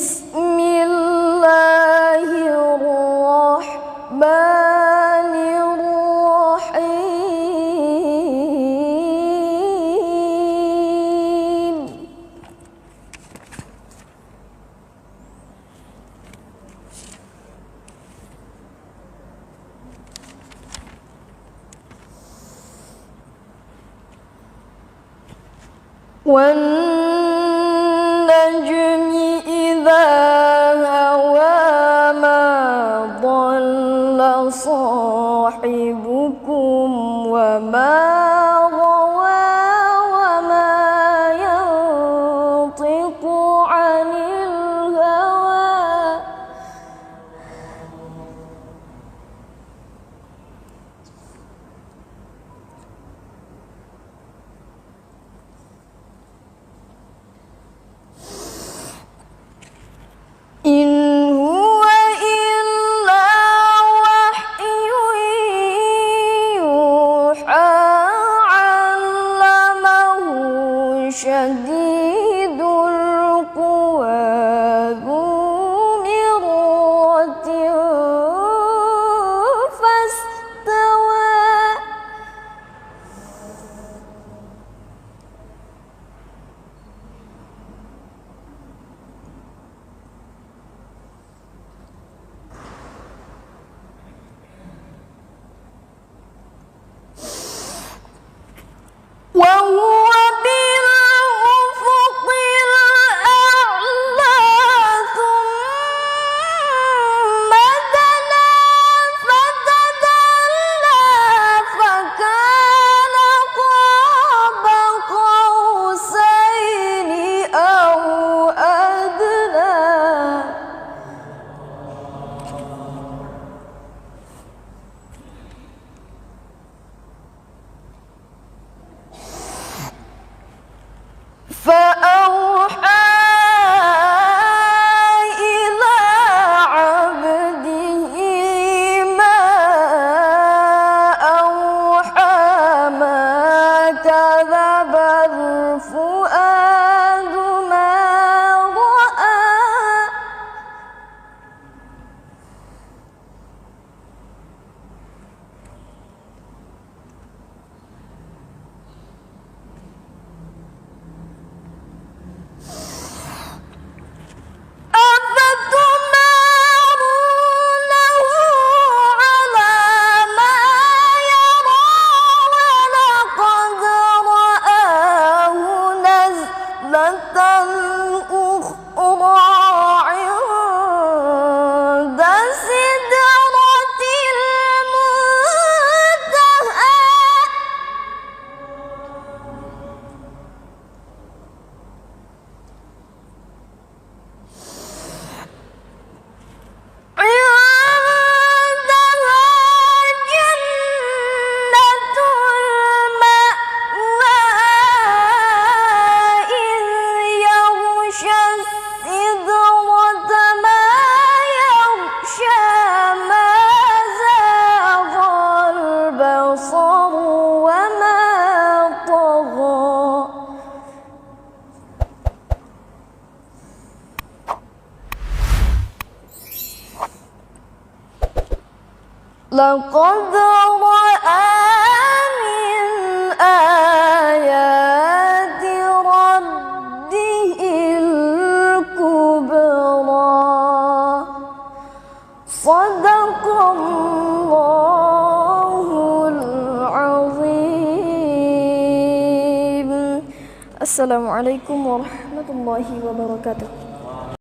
Bismillahirrahmanirrahim. وَالنَّجْمِ إِذَا هَوَى مَا ضَلَّ صَاحِبُكُمْ وَمَا غَوَى وَمَا يَنطِقُ عَنِ الْهَوَى إِنْ هُوَ إِلَّا وَحْيٌ يُوحَى عَلَّمَهُ شَدِيدُ الْقُوَى ذُو مِرَّةٍ فَاسْتَوَى وهو بالأفق الأعلى ثم دنا فتدلى فكان قاب قوسين أو أدنى فأوحى إلى عبده ما أوحى ما كذب الفؤاد ما رأى أفتمارونه على ما يرى ولقد رآه نزلة أخرى عند سدرة المنتهى عندها جنة المأوى إذ يغشى السدرة ما يغشى ما زاغ البصر وما طغى لقد رأى من آيات ربه الكبرى صدق الله العظيم. Assalamualaikum warahmatullahi wabarakatuh.